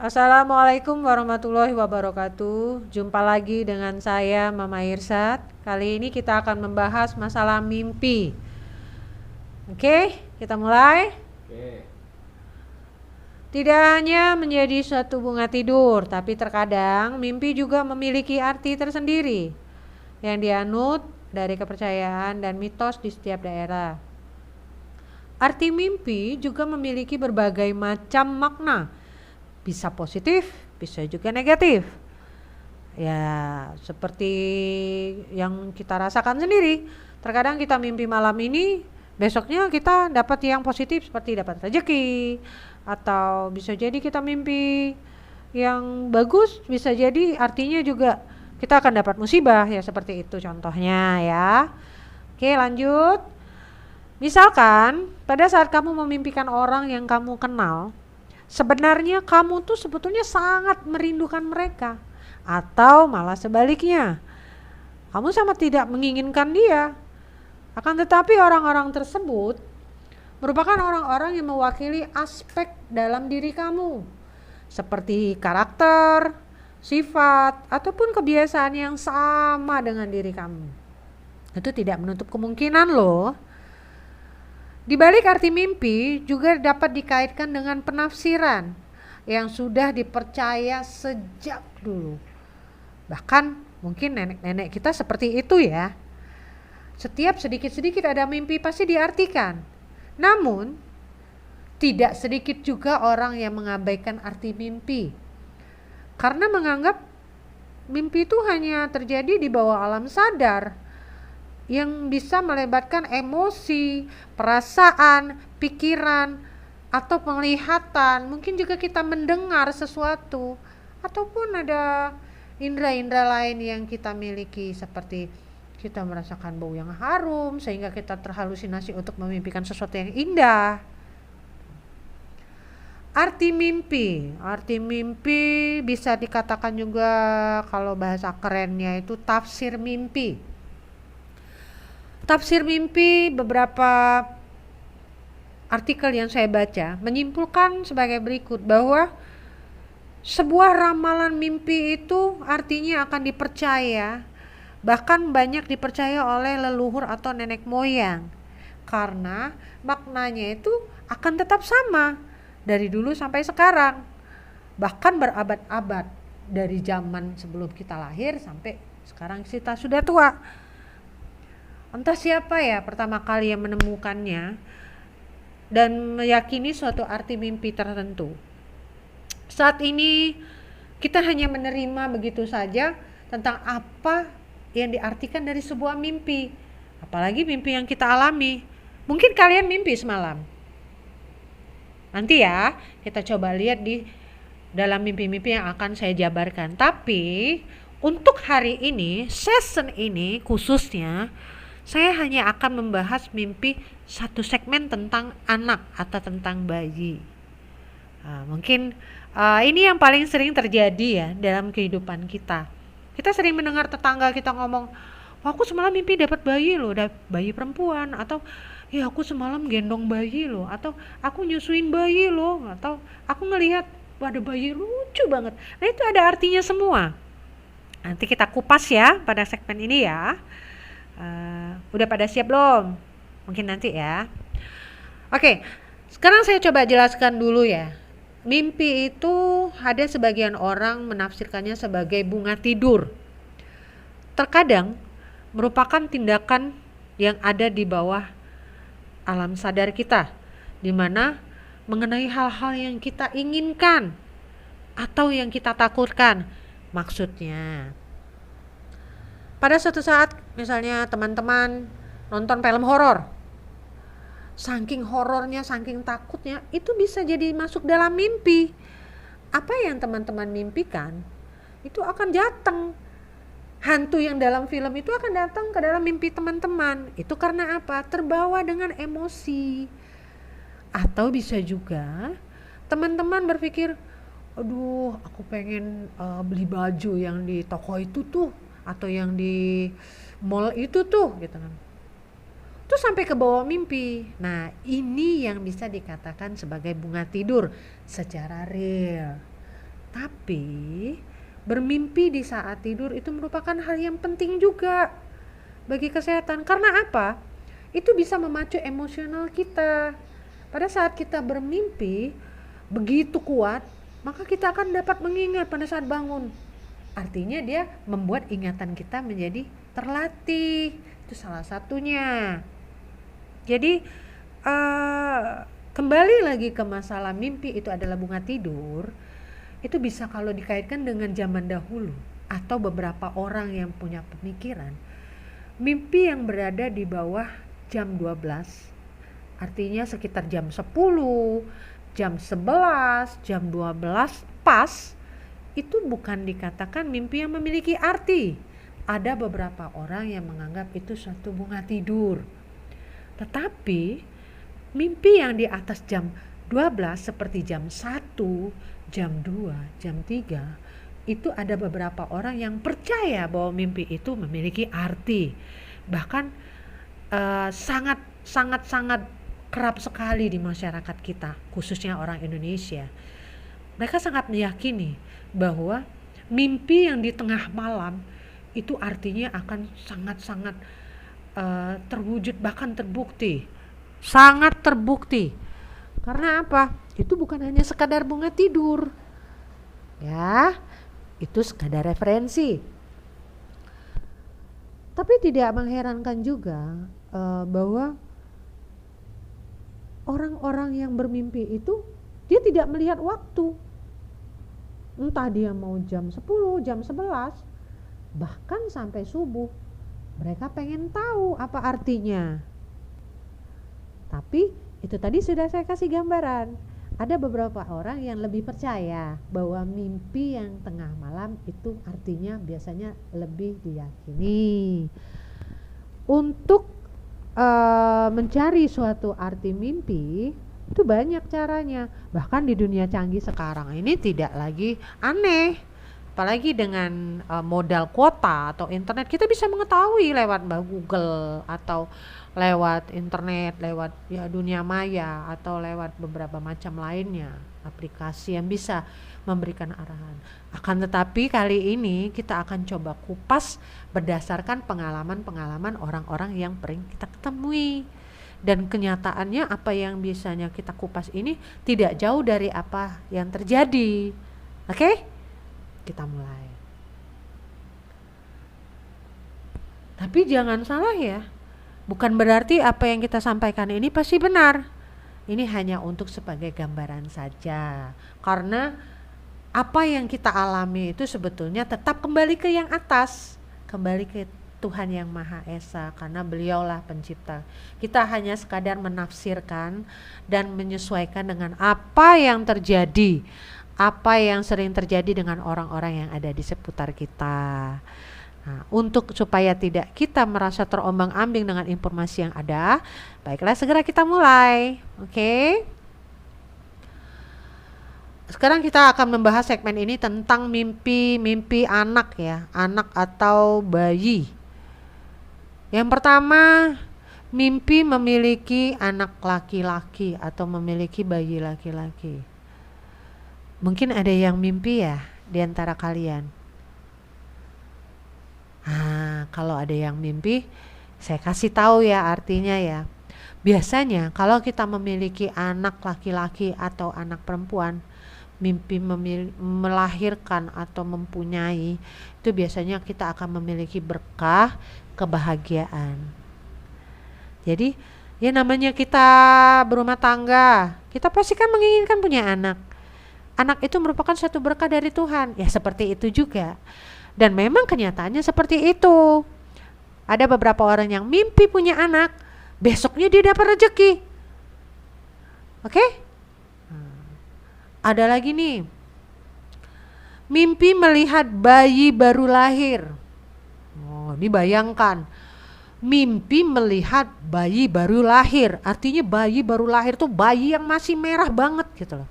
Assalamualaikum warahmatullahi wabarakatuh. Jumpa lagi dengan saya Mama Irsat. Kali ini kita akan membahas masalah mimpi. Oke, kita mulai. Tidak hanya menjadi suatu bunga tidur, tapi terkadang mimpi juga memiliki arti tersendiri yang dianut dari kepercayaan dan mitos di setiap daerah. Arti mimpi juga memiliki berbagai macam makna. Bisa positif, bisa juga negatif. Ya, seperti yang kita rasakan sendiri. Terkadang kita mimpi malam ini, besoknya kita dapat yang positif seperti dapat rezeki, atau bisa jadi kita mimpi yang bagus, bisa jadi artinya juga kita akan dapat musibah, ya seperti itu contohnya ya. Oke, lanjut. Misalkan pada saat kamu memimpikan orang yang kamu kenal, sebenarnya kamu tuh sebetulnya sangat merindukan mereka, atau malah sebaliknya, kamu sama tidak menginginkan dia. Akan tetapi orang-orang tersebut merupakan orang-orang yang mewakili aspek dalam diri kamu, seperti karakter, sifat, ataupun kebiasaan yang sama dengan diri kamu. Itu tidak menutup kemungkinan loh. Di balik arti mimpi juga dapat dikaitkan dengan penafsiran yang sudah dipercaya sejak dulu. Bahkan mungkin nenek-nenek kita seperti itu ya. Setiap sedikit-sedikit ada mimpi pasti diartikan. Namun, tidak sedikit juga orang yang mengabaikan arti mimpi. Karena menganggap mimpi itu hanya terjadi di bawah alam sadar, yang bisa melibatkan emosi, perasaan, pikiran, atau penglihatan. Mungkin juga kita mendengar sesuatu, ataupun ada indera-indera lain yang kita miliki, seperti kita merasakan bau yang harum sehingga kita terhalusinasi untuk memimpikan sesuatu yang indah. Arti mimpi bisa dikatakan juga, kalau bahasa kerennya itu tafsir mimpi. Tafsir mimpi, beberapa artikel yang saya baca menyimpulkan sebagai berikut, bahwa sebuah ramalan mimpi itu artinya akan dipercaya, bahkan banyak dipercaya oleh leluhur atau nenek moyang, karena maknanya itu akan tetap sama dari dulu sampai sekarang, bahkan berabad-abad, dari zaman sebelum kita lahir sampai sekarang kita sudah tua. Entah siapa ya pertama kali yang menemukannya dan meyakini suatu arti mimpi tertentu. Saat ini kita hanya menerima begitu saja tentang apa yang diartikan dari sebuah mimpi, apalagi mimpi yang kita alami. Mungkin kalian mimpi semalam. Nanti ya kita coba lihat di dalam mimpi-mimpi yang akan saya jabarkan. Tapi untuk hari ini, season ini khususnya, saya hanya akan membahas mimpi satu segmen tentang anak atau tentang bayi. Mungkin ini yang paling sering terjadi ya dalam kehidupan kita. Kita sering mendengar tetangga kita ngomong, aku semalam mimpi dapat bayi loh, bayi perempuan, atau ya aku semalam gendong bayi loh, atau aku nyusuin bayi loh, atau aku ngelihat ada bayi lucu banget. Nah itu ada artinya semua. Nanti kita kupas ya pada segmen ini ya. Udah pada siap belum? Mungkin nanti ya. Oke, sekarang saya coba jelaskan dulu ya. Mimpi itu ada sebagian orang menafsirkannya sebagai bunga tidur. Terkadang merupakan tindakan yang ada di bawah alam sadar kita, di mana mengenai hal-hal yang kita inginkan atau yang kita takutkan. Maksudnya, pada suatu saat misalnya teman-teman nonton film horor, saking horornya, saking takutnya, itu bisa jadi masuk dalam mimpi. Apa yang teman-teman mimpikan itu akan datang. Hantu yang dalam film itu akan datang ke dalam mimpi teman-teman. Itu karena apa? Terbawa dengan emosi. Atau bisa juga teman-teman berpikir, aduh aku pengen beli baju yang di toko itu tuh, atau yang di mall itu tuh, gitu kan. Itu sampai ke bawah mimpi. Nah, ini yang bisa dikatakan sebagai bunga tidur secara real. Tapi bermimpi di saat tidur itu merupakan hal yang penting juga bagi kesehatan. Karena apa? Itu bisa memacu emosional kita. Pada saat kita bermimpi begitu kuat, maka kita akan dapat mengingat pada saat bangun. Artinya dia membuat ingatan kita menjadi terlatih. Itu salah satunya. Jadi kembali lagi ke masalah mimpi itu adalah bunga tidur. Itu bisa kalau dikaitkan dengan zaman dahulu atau beberapa orang yang punya pemikiran, mimpi yang berada di bawah jam 12, artinya sekitar jam 10, jam 11, jam 12 pas, itu bukan dikatakan mimpi yang memiliki arti. Ada beberapa orang yang menganggap itu suatu bunga tidur. Tetapi mimpi yang di atas jam 12 seperti jam 1, jam 2, jam 3, itu ada beberapa orang yang percaya bahwa mimpi itu memiliki arti. Bahkan sangat kerap sekali di masyarakat kita, khususnya orang Indonesia. Mereka sangat meyakini bahwa mimpi yang di tengah malam itu artinya akan sangat terwujud, bahkan terbukti. Sangat terbukti. Karena apa? Itu bukan hanya sekadar bunga tidur. Ya, itu sekadar referensi. Tapi tidak mengherankan juga bahwa orang-orang yang bermimpi itu dia tidak melihat waktu. Entah dia mau jam 10, jam 11, bahkan sampai subuh. Mereka pengen tahu apa artinya. Tapi itu tadi sudah saya kasih gambaran. Ada beberapa orang yang lebih percaya bahwa mimpi yang tengah malam itu artinya biasanya lebih diyakini. Untuk mencari suatu arti mimpi itu banyak caranya. Bahkan di dunia canggih sekarang ini tidak lagi aneh. Apalagi dengan modal kuota atau internet, kita bisa mengetahui lewat Google atau lewat internet, lewat ya dunia maya atau lewat beberapa macam lainnya aplikasi yang bisa memberikan arahan. Akan tetapi kali ini kita akan coba kupas berdasarkan pengalaman-pengalaman orang-orang yang pernah kita ketemui. Dan kenyataannya apa yang biasanya kita kupas ini tidak jauh dari apa yang terjadi. Oke? Kita mulai. Tapi jangan salah ya, bukan berarti apa yang kita sampaikan ini pasti benar. Ini hanya untuk sebagai gambaran saja. Karena apa yang kita alami itu sebetulnya tetap kembali ke yang atas, kembali ke Tuhan yang Maha Esa, karena beliaulah pencipta. Kita hanya sekadar menafsirkan dan menyesuaikan dengan apa yang terjadi, apa yang sering terjadi dengan orang-orang yang ada di seputar kita. Nah, untuk supaya tidak kita merasa terombang-ambing dengan informasi yang ada, baiklah segera kita mulai. Oke. Sekarang kita akan membahas segmen ini tentang mimpi anak ya, anak atau bayi. Yang pertama, mimpi memiliki anak laki-laki atau memiliki bayi laki-laki. Mungkin ada yang mimpi ya di antara kalian. Kalau ada yang mimpi, saya kasih tahu ya artinya ya. Biasanya kalau kita memiliki anak laki-laki atau anak perempuan, mimpi melahirkan atau mempunyai, itu biasanya kita akan memiliki berkah, kebahagiaan. Jadi ya namanya kita berumah tangga, kita pasti kan menginginkan punya anak. Anak itu merupakan suatu berkah dari Tuhan. Ya seperti itu juga. Dan memang kenyataannya seperti itu. Ada beberapa orang yang mimpi punya anak, besoknya dia dapat rezeki. Oke? Ada lagi nih. Mimpi melihat bayi baru lahir. Oh, ini bayangkan. Mimpi melihat bayi baru lahir. Artinya bayi baru lahir tuh bayi yang masih merah banget gitu loh.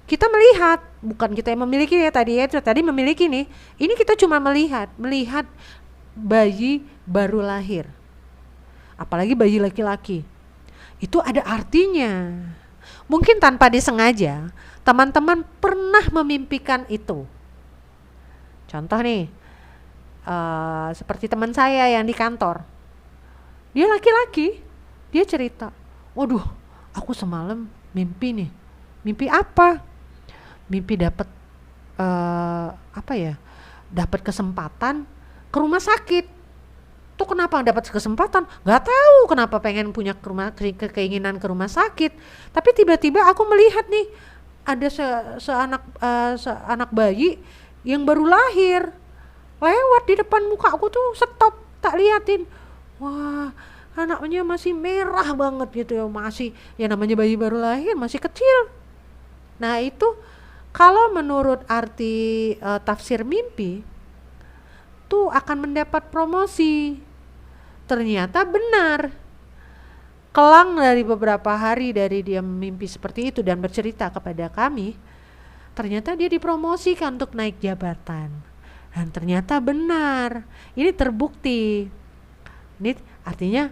Kita melihat, bukan kita yang memiliki ya tadi ya, tadi memiliki nih. Ini kita cuma melihat bayi baru lahir. Apalagi bayi laki-laki. Itu ada artinya. Mungkin tanpa disengaja, teman-teman pernah memimpikan itu. Contoh nih, seperti teman saya yang di kantor. Dia laki-laki, dia cerita, waduh, aku semalam mimpi nih. Mimpi apa? Mimpi dapat dapat kesempatan ke rumah sakit. Tuh kenapa dapat kesempatan? Gak tahu kenapa pengen punya keinginan ke rumah sakit. Tapi tiba-tiba aku melihat nih ada seanak bayi yang baru lahir lewat di depan muka aku tuh, stop, tak liatin. Wah, anaknya masih merah banget gitu ya, masih ya namanya bayi baru lahir masih kecil. Nah itu kalau menurut arti tafsir mimpi tuh akan mendapat promosi. Ternyata benar. Kelang dari beberapa hari dari dia mimpi seperti itu dan bercerita kepada kami, ternyata dia dipromosikan untuk naik jabatan. Dan ternyata benar. Ini terbukti. Ini artinya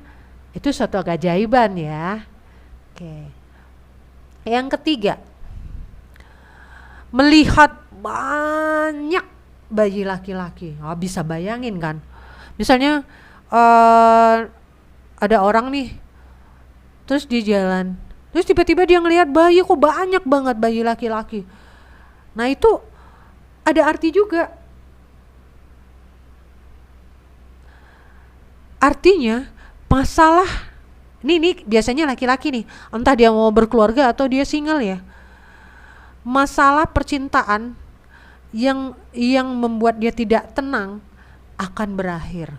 itu suatu keajaiban ya. Oke. Yang ketiga, melihat banyak bayi laki-laki. Bisa bayangin kan? Misalnya ada orang nih, terus di jalan, terus tiba-tiba dia ngelihat bayi, kok banyak banget bayi laki-laki. Nah itu ada arti juga. Artinya masalah, ini biasanya laki-laki nih, entah dia mau berkeluarga atau dia single ya. Masalah percintaan yang membuat dia tidak tenang akan berakhir.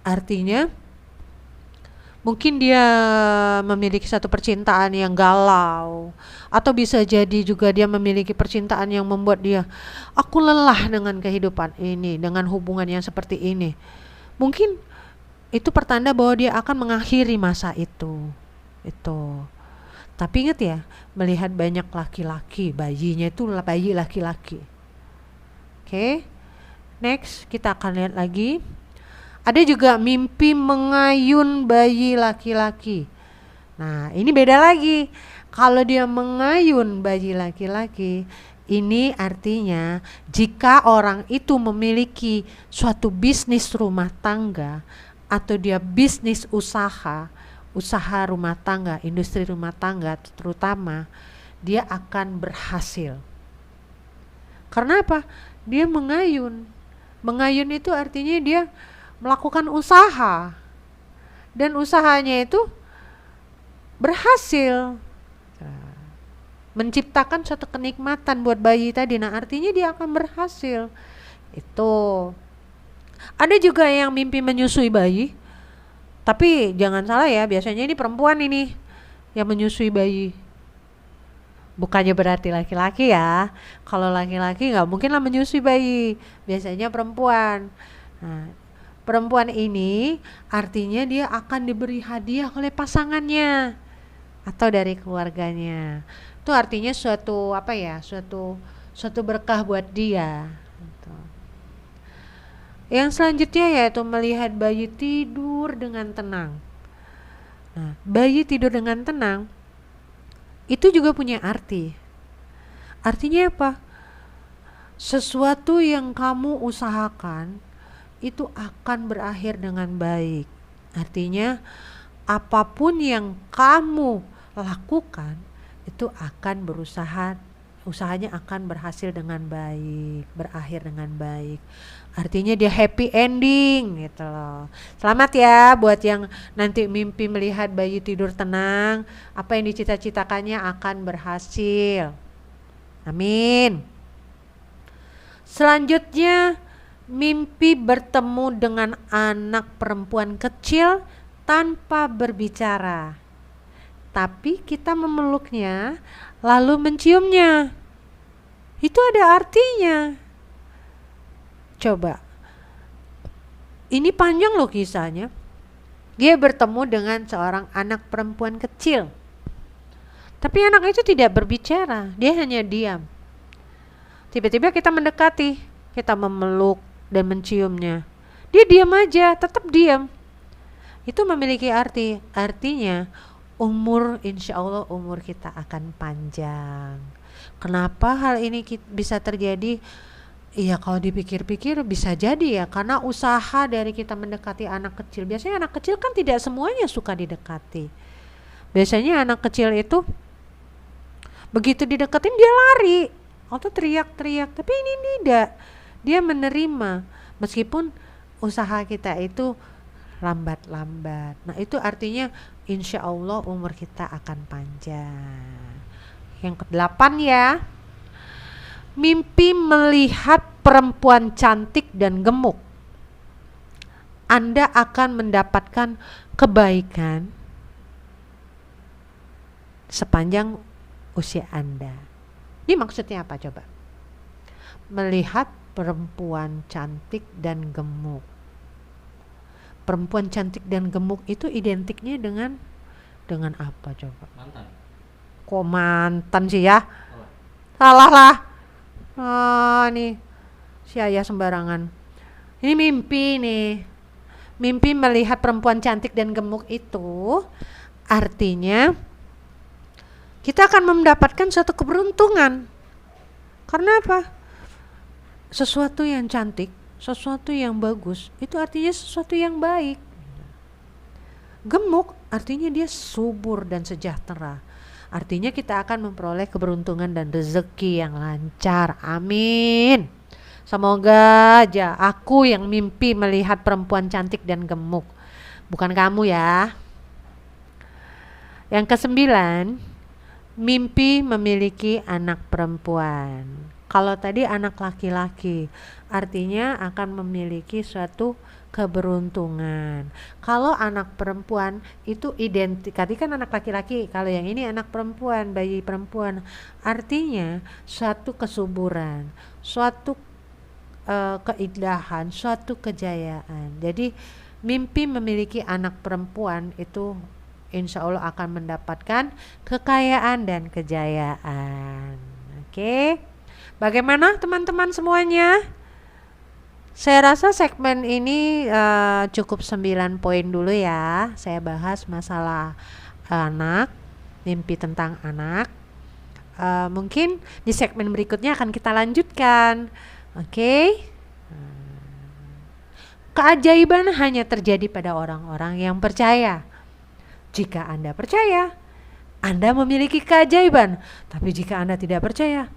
Artinya mungkin dia memiliki satu percintaan yang galau, atau bisa jadi juga dia memiliki percintaan yang membuat dia, aku lelah dengan kehidupan ini, dengan hubungan yang seperti ini. Mungkin itu pertanda bahwa dia akan mengakhiri masa itu. Tapi ingat ya, melihat banyak laki-laki, bayinya itu bayi laki-laki. Oke. Next, kita akan lihat lagi. Ada juga mimpi mengayun bayi laki-laki. Nah, ini beda lagi. Kalau dia mengayun bayi laki-laki, ini artinya jika orang itu memiliki suatu bisnis rumah tangga atau dia bisnis usaha rumah tangga, industri rumah tangga terutama, dia akan berhasil. Karena apa? Dia mengayun. Mengayun itu artinya dia melakukan usaha dan usahanya itu berhasil, menciptakan suatu kenikmatan buat bayi tadi. Nah artinya dia akan berhasil. Itu ada juga yang mimpi menyusui bayi, tapi jangan salah ya, biasanya ini perempuan ini yang menyusui bayi. Bukannya berarti laki-laki ya. Kalau laki-laki nggak mungkin lah menyusui bayi, biasanya perempuan. Nah, perempuan ini artinya dia akan diberi hadiah oleh pasangannya atau dari keluarganya. Itu artinya suatu berkah buat dia. Yang selanjutnya yaitu melihat bayi tidur dengan tenang. Nah, bayi tidur dengan tenang itu juga punya arti. Artinya apa? Sesuatu yang kamu usahakan itu akan berakhir dengan baik. Artinya apapun yang kamu lakukan itu akan usahanya akan berhasil dengan baik, berakhir dengan baik. Artinya dia happy ending gitu loh. Selamat ya buat yang nanti mimpi melihat bayi tidur tenang, apa yang dicita-citakannya akan berhasil. Amin. Selanjutnya, mimpi bertemu dengan anak perempuan kecil tanpa berbicara, tapi kita memeluknya lalu menciumnya. Itu ada artinya. Coba, ini panjang loh kisahnya. Dia bertemu dengan seorang anak perempuan kecil, tapi anak itu tidak berbicara, dia hanya diam. Tiba-tiba kita mendekati, kita memeluk dan menciumnya. Dia diam aja, tetap diam. Itu memiliki arti. Artinya insya Allah umur kita akan panjang. Kenapa hal ini bisa terjadi? Iya, kalau dipikir-pikir bisa jadi ya, karena usaha dari kita mendekati anak kecil. Biasanya anak kecil kan tidak semuanya suka didekati. Biasanya anak kecil itu begitu dideketin dia lari atau teriak-teriak, tapi ini tidak. Dia menerima meskipun usaha kita itu lambat-lambat. Nah, itu artinya insya Allah umur kita akan panjang. Yang ke-8 ya. Mimpi melihat perempuan cantik dan gemuk. Anda akan mendapatkan kebaikan sepanjang usia Anda. Ini maksudnya apa coba? Melihat perempuan cantik dan gemuk. Perempuan cantik dan gemuk itu identiknya dengan apa coba? Mantan. Kok mantan sih ya? Salah lah. Nih si ayah sembarangan. Ini mimpi nih. Mimpi melihat perempuan cantik dan gemuk itu artinya kita akan mendapatkan suatu keberuntungan. Karena apa? Sesuatu yang cantik, sesuatu yang bagus, itu artinya sesuatu yang baik. Gemuk artinya dia subur dan sejahtera. Artinya kita akan memperoleh keberuntungan dan rezeki yang lancar. Amin. Semoga aja aku yang mimpi melihat perempuan cantik dan gemuk. Bukan kamu ya. Yang ke-9, mimpi memiliki anak perempuan. Kalau tadi anak laki-laki, artinya akan memiliki suatu keberuntungan. Kalau anak perempuan itu identik, tadi kan anak laki-laki, kalau yang ini anak perempuan, bayi perempuan, artinya suatu kesuburan, suatu keindahan, suatu kejayaan. Jadi mimpi memiliki anak perempuan itu insya Allah akan mendapatkan kekayaan dan kejayaan. Oke. Bagaimana teman-teman semuanya? Saya rasa segmen ini cukup 9 poin dulu ya. Saya bahas masalah anak, mimpi tentang anak. Mungkin di segmen berikutnya akan kita lanjutkan. Oke. Keajaiban hanya terjadi pada orang-orang yang percaya. Jika Anda percaya, Anda memiliki keajaiban. Tapi jika Anda tidak percaya,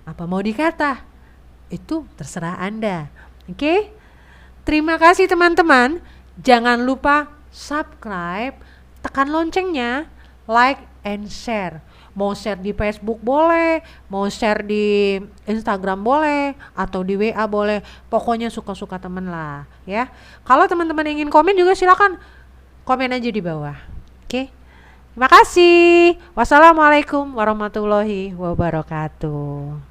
apa mau dikata? Itu terserah Anda. Oke? Terima kasih teman-teman. Jangan lupa subscribe, tekan loncengnya, like and share. Mau share di Facebook boleh, mau share di Instagram boleh, atau di WA boleh. Pokoknya suka-suka teman lah ya. Kalau teman-teman ingin komen juga silakan komen aja di bawah. Oke? Terima kasih. Wassalamualaikum warahmatullahi wabarakatuh.